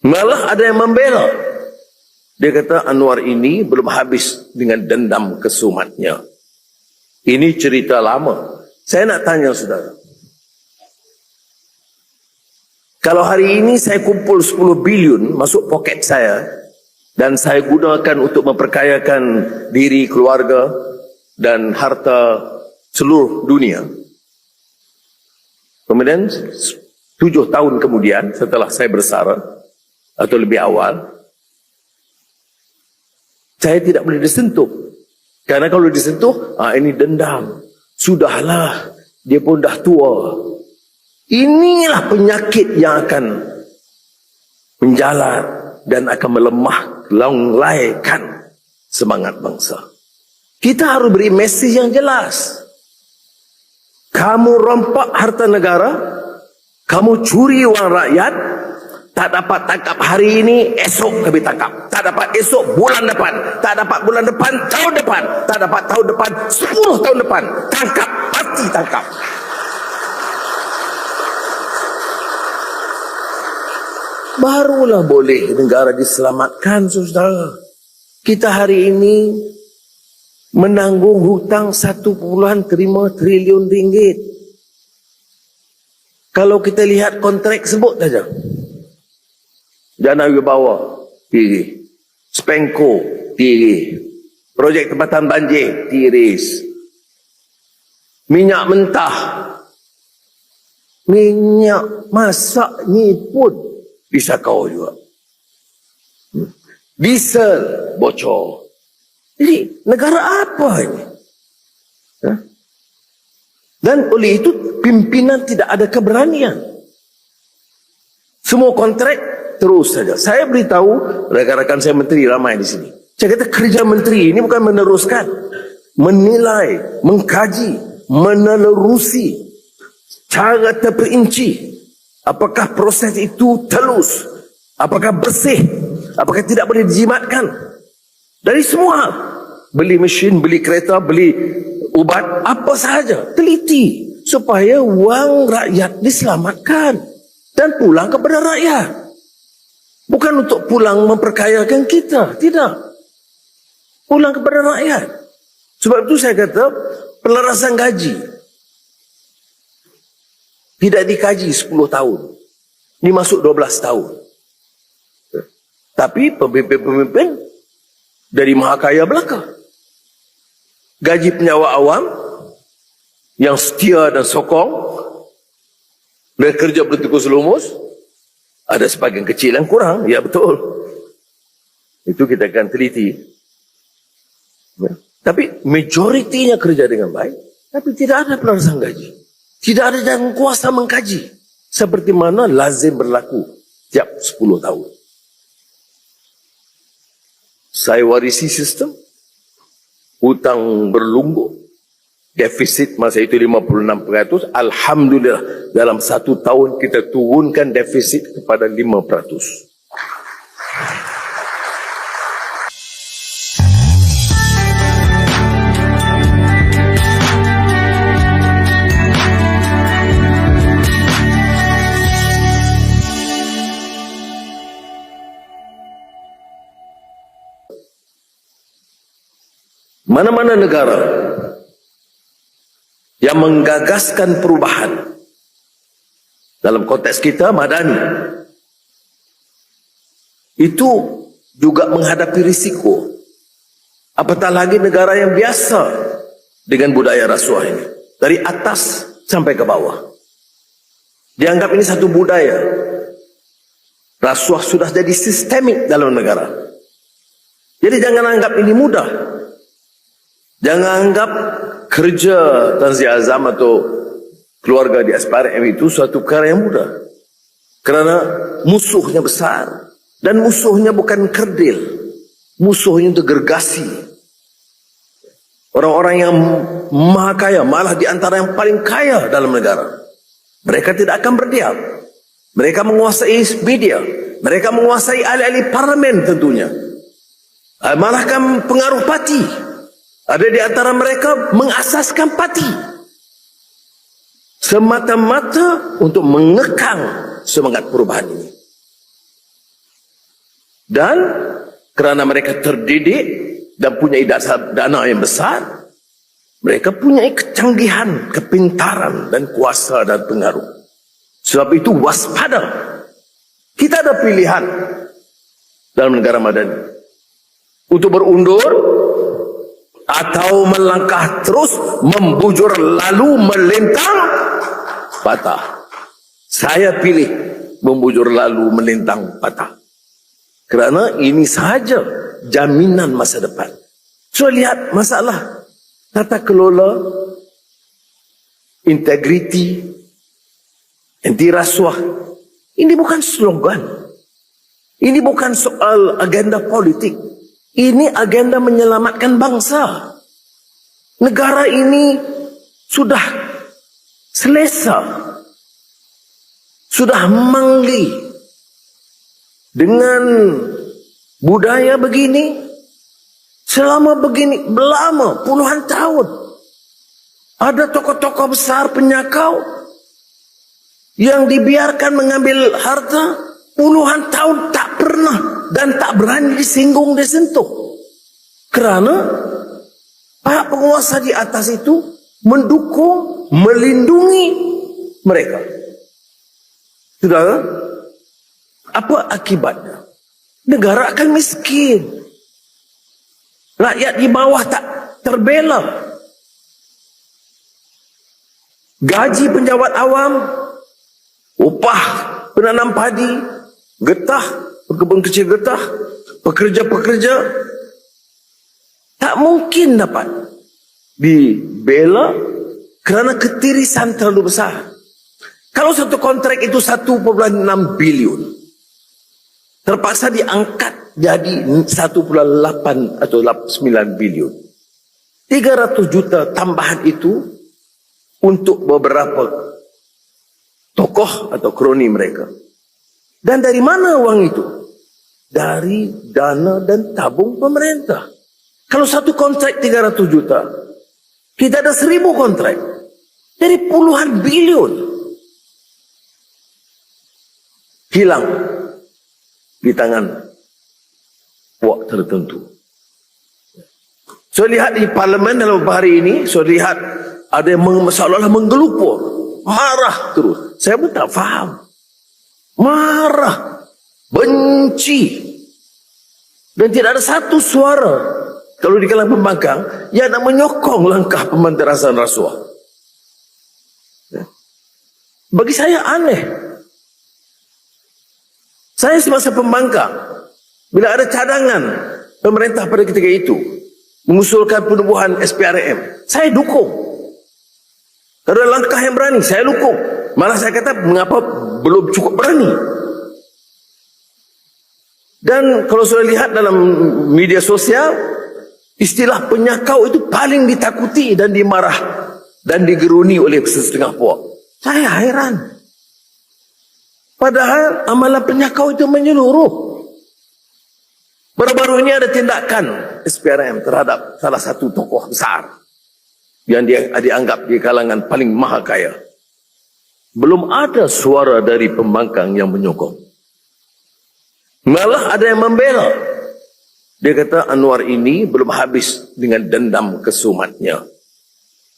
Malah ada yang membela. Dia kata Anwar ini belum habis dengan dendam kesumatnya. Ini cerita lama. Saya nak tanya saudara, kalau hari ini saya kumpul 10 bilion masuk poket saya dan saya gunakan untuk memperkayakan diri, keluarga dan harta seluruh dunia, kemudian 7 tahun kemudian setelah saya bersara atau lebih awal, saya tidak boleh disentuh. Karena kalau disentuh, ini dendam. Sudahlah, dia pun dah tua. Inilah penyakit yang akan menjalar dan akan melemah, longlaikan semangat bangsa. Kita harus beri mesej yang jelas. Kamu rompak harta negara, kamu curi wang rakyat, tak dapat tangkap hari ini, esok kami tangkap. Tak dapat esok, bulan depan. Tak dapat bulan depan, tahun depan. Tak dapat tahun depan, 10 tahun depan. Tangkap, pasti tangkap. Barulah boleh negara diselamatkan, saudara. Kita hari ini menanggung hutang 1.5 triliun ringgit. Kalau kita lihat kontrak, sebut saja. Dana Wibawa, tiris. Spenco, tiris. Projek tempatan banjir, tiris. Minyak mentah. Minyak masak ni pun bisa kau juga. Diesel, bocor. Jadi, negara apa ini? Dan oleh itu, pimpinan tidak ada keberanian. Semua kontrak terus saja. Saya beritahu rakan-rakan saya menteri ramai di sini. Saya kata kerja menteri ini bukan meneruskan, menilai, mengkaji, menelurusi cara terperinci. Apakah proses itu telus? Apakah bersih? Apakah tidak boleh dijimatkan? Dari semua. Beli mesin, beli kereta, beli ubat, apa sahaja. Teliti. Supaya wang rakyat diselamatkan. Dan pulang kepada rakyat. Bukan untuk pulang memperkayakan kita. Tidak. Pulang kepada rakyat. Sebab itu saya kata, pelarasan gaji tidak dikaji 10 tahun. Ini masuk 12 tahun. Tapi pemimpin-pemimpin dari maha kaya belaka. Gaji penyawa awam yang setia dan sokong, mereka kerja bertikus lumus, ada sebagian kecil yang kurang. Ya betul. Itu kita akan teliti. Tapi majoritinya kerja dengan baik. Tapi tidak ada pelarasan gaji. Tidak ada yang kuasa mengkaji. Seperti mana lazim berlaku tiap 10 tahun. Saya warisi sistem. Hutang berlunggu. Defisit masa itu 56%. Alhamdulillah dalam 1 tahun kita turunkan defisit kepada 5%. Mana-mana negara yang menggagaskan perubahan, dalam konteks kita Madani, itu juga menghadapi risiko. Apatah lagi negara yang biasa dengan budaya rasuah ini, dari atas sampai ke bawah. Dianggap ini satu budaya. Rasuah sudah jadi sistemik dalam negara. Jadi jangan anggap ini mudah. Jangan anggap kerja Tan Sri Azam atau keluarga di SPRM itu suatu perkara yang mudah. Kerana musuhnya besar. Dan musuhnya bukan kerdil. Musuhnya itu gergasi. Orang-orang yang maha kaya, malah di antara yang paling kaya dalam negara. Mereka tidak akan berdiam. Mereka menguasai media. Mereka menguasai ahli-ahli parlimen tentunya. Malah kan pengaruh parti. Ada di antara mereka mengasaskan parti. Semata-mata untuk mengekang semangat perubahan ini. Dan kerana mereka terdidik dan punya dana yang besar, mereka punya kecanggihan, kepintaran dan kuasa dan pengaruh. Sebab itu waspada. Kita ada pilihan dalam negara madani untuk berundur atau melangkah terus, membujur lalu melintang patah. Saya pilih membujur lalu melintang patah. Kerana ini sahaja jaminan masa depan. So lihat masalah tata kelola, integriti, anti rasuah. Ini bukan slogan. Ini bukan soal agenda politik. Ini agenda menyelamatkan bangsa. Negara ini sudah selesa, sudah mangli dengan budaya begini selama begini, lama, puluhan tahun. Ada tokoh-tokoh besar penyakau yang dibiarkan mengambil harta puluhan tahun, tak pernah dan tak berani disinggung, disentuh. Kerana para penguasa di atas itu mendukung, melindungi mereka. Saudara, apa akibatnya? Negara akan miskin. Rakyat di bawah tak terbela. Gaji penjawat awam, upah penanam padi, getah, pekebun kecil getah, pekerja-pekerja tak mungkin dapat dibela kerana ketirisan terlalu besar. Kalau satu kontrak itu 1,6 bilion, terpaksa diangkat jadi 1,8 atau 9 bilion. 300 juta tambahan itu untuk beberapa tokoh atau kroni mereka. Dan dari mana uang itu? Dari dana dan tabung pemerintah. Kalau satu kontrak 300 juta, kita ada 1,000 kontrak. Jadi puluhan bilion hilang di tangan puak tertentu. So lihat di parlimen dalam beberapa hari ini, so lihat ada yang seolah-olah menggelupur, marah terus. Saya pun tak faham. Marah, benci, dan tidak ada satu suara kalau di kalangan pembangkang yang nak menyokong langkah pemberantasan rasuah. Bagi saya aneh. Saya semasa pembangkang, bila ada cadangan pemerintah pada ketika itu mengusulkan penubuhan SPRM, saya dukung. Kalau langkah yang berani, saya dukung. Malah saya kata, mengapa belum cukup berani? Dan kalau sudah lihat dalam media sosial, istilah penyakau itu paling ditakuti dan dimarah dan digeruni oleh setengah puak. Saya heran. Padahal amalan penyakau itu menyeluruh. Baru-baru ini ada tindakan SPRM terhadap salah satu tokoh besar yang dia dianggap di kalangan paling maha kaya. Belum ada suara dari pembangkang yang menyokong. Malah ada yang membela. Dia kata Anwar ini belum habis dengan dendam kesumatnya.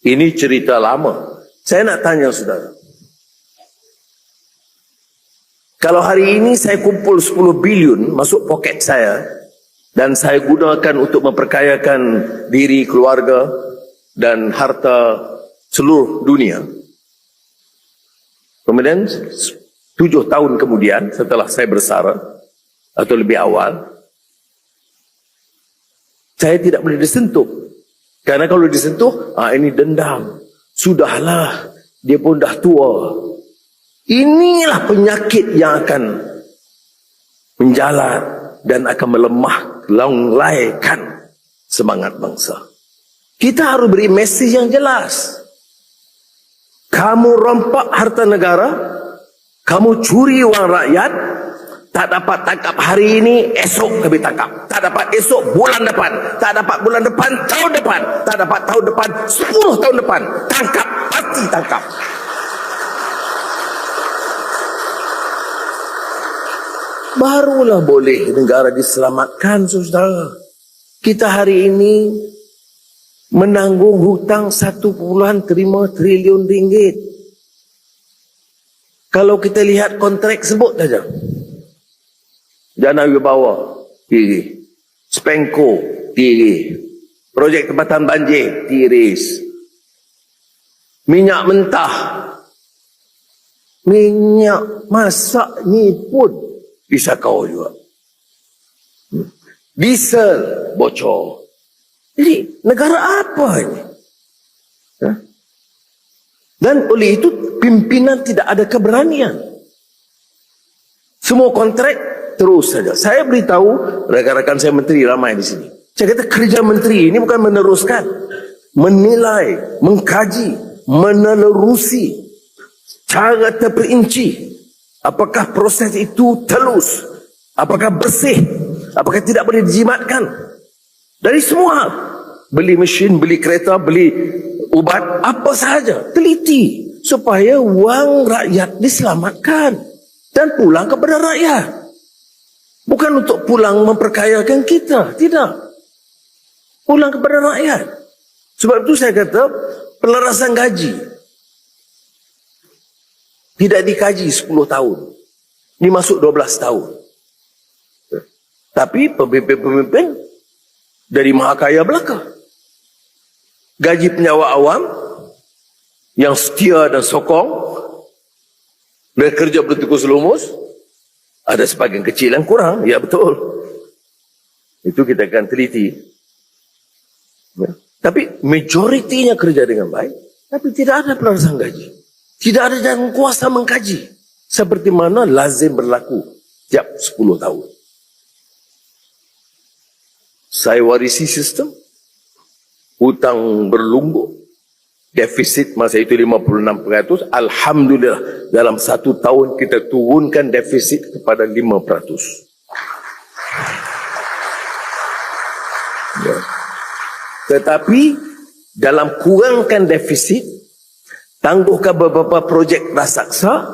Ini cerita lama. Saya nak tanya saudara. Kalau hari ini saya kumpul 10 bilion masuk poket saya dan saya gunakan untuk memperkayakan diri, keluarga dan harta seluruh dunia. Kemudian 7 tahun kemudian setelah saya bersara atau lebih awal, saya tidak boleh disentuh. Karena kalau disentuh, ini dendam. Sudahlah, dia pun dah tua. Inilah penyakit yang akan menjalar dan akan melemah, langlaikan semangat bangsa. Kita harus beri mesej yang jelas. Kamu rompak harta negara, kamu curi wang rakyat, tak dapat tangkap hari ini, esok kami tangkap. Tak dapat esok, bulan depan. Tak dapat bulan depan, tahun depan. Tak dapat tahun depan, 10 tahun depan. Tangkap, pasti tangkap. barulah boleh negara diselamatkan, saudara. Kita hari ini menanggung hutang 1.5 triliun ringgit. Kalau kita lihat kontrak, sebut saja. Dana Wibawa, tiris. Spenco, tiris. Projek tempatan banjir, tiris. Minyak mentah, minyak masak ni pun bisa kau juga. Diesel bocor. Jadi negara apa ini? Dan oleh itu pimpinan tidak ada keberanian. Semua kontrak terus saja. Saya beritahu rakan-rakan saya menteri ramai di sini. Saya kata kerja menteri ini bukan meneruskan, menilai, mengkaji, menelurusi cara terperinci. Apakah proses itu telus? Apakah bersih? Apakah tidak boleh dijimatkan? Dari semua. Beli mesin, beli kereta, beli ubat, apa sahaja. Teliti. Supaya wang rakyat diselamatkan. Dan pulang kepada rakyat. Bukan untuk pulang memperkayakan kita. Tidak. Pulang kepada rakyat. Sebab itu saya kata, pelarasan gaji tidak dikaji 10 tahun. Ini masuk 12 tahun. Tapi pemimpin-pemimpin dari maha kaya belaka. Gaji penyewa awam yang setia dan sokong dan kerja bertikus lumus, ada sebagian kecil yang kurang, ya betul. Itu kita akan teliti. Ya. Tapi majoritinya kerja dengan baik, tapi tidak ada pelarasan gaji. Tidak ada jalan kuasa mengkaji. Seperti mana lazim berlaku tiap 10 tahun. Saya warisi sistem hutang berlumbuk, defisit masa itu 56%. Alhamdulillah dalam 1 tahun kita turunkan defisit kepada 5%. Ya. Tetapi dalam kurangkan defisit, tangguhkan beberapa projek raksasa,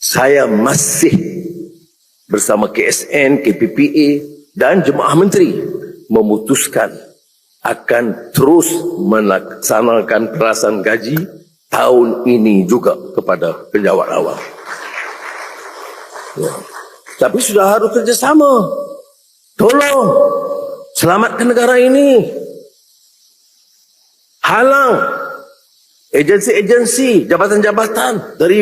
saya masih bersama KSN, KPPA dan jemaah menteri memutuskan akan terus melaksanakan pelarasan gaji tahun ini juga kepada penjawat awam. Ya. Tapi sudah harus kerjasama. Tolong selamatkan negara ini. Halang agensi-agensi, jabatan-jabatan dari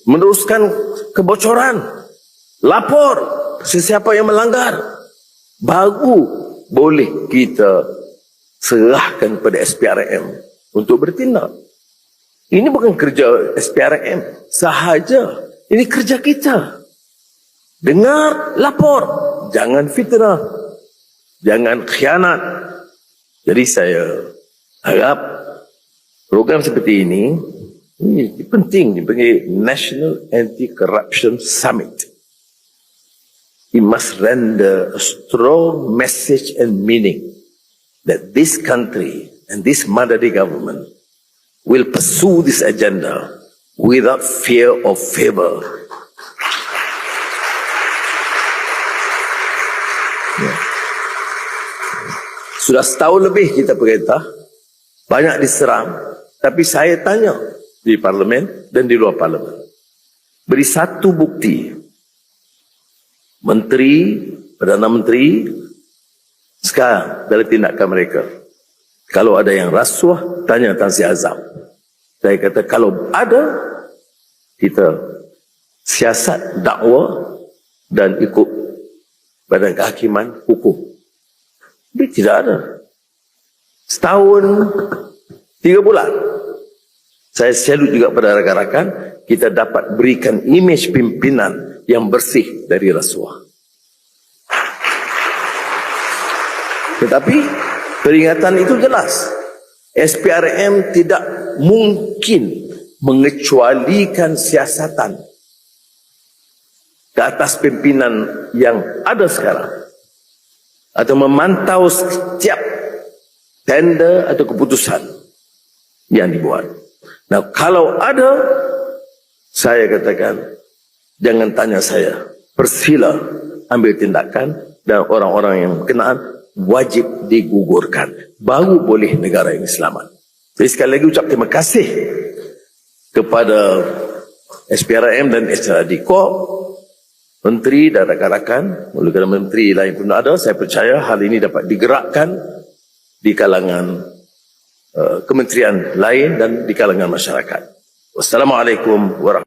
meneruskan kebocoran. Lapor sesiapa yang melanggar. Baru boleh kita serahkan pada SPRM untuk bertindak. Ini bukan kerja SPRM sahaja. Ini kerja kita. Dengar, lapor. Jangan fitnah. Jangan khianat. Jadi saya harap program seperti ini penting, dipanggil National Anti-Corruption Summit. It must render a strong message and meaning that this country and this Madani government will pursue this agenda without fear or favor. Yeah. Sudah setahun lebih kita perintah, banyak diserang, tapi saya tanya di parlimen dan di luar parlimen. Beri satu bukti. Menteri, Perdana Menteri, sekarang dari tindakan mereka. Kalau ada yang rasuah, tanya Tan Sri Azam. Saya kata kalau ada, kita siasat dakwa dan ikut badan kehakiman hukum. Tapi tidak ada. Setahun 3 bulan. Saya salut juga pada rakan-rakan, kita dapat berikan imej pimpinan yang bersih dari rasuah. Tetapi peringatan itu jelas. SPRM tidak mungkin mengecualikan siasatan ke atas pimpinan yang ada sekarang, atau memantau setiap tender atau keputusan yang dibuat. Nah, kalau ada, saya katakan, jangan tanya saya, persila ambil tindakan dan orang-orang yang berkenaan wajib digugurkan. Baru boleh negara ini selamat. Jadi sekali lagi ucap terima kasih kepada SPRM dan SRD Corp, menteri dan rakan-rakan, mulakan menteri lain pun ada. Saya percaya hal ini dapat digerakkan di kalangan kementerian lain dan di kalangan masyarakat. Wassalamualaikum warahmatullahi wabarakatuh.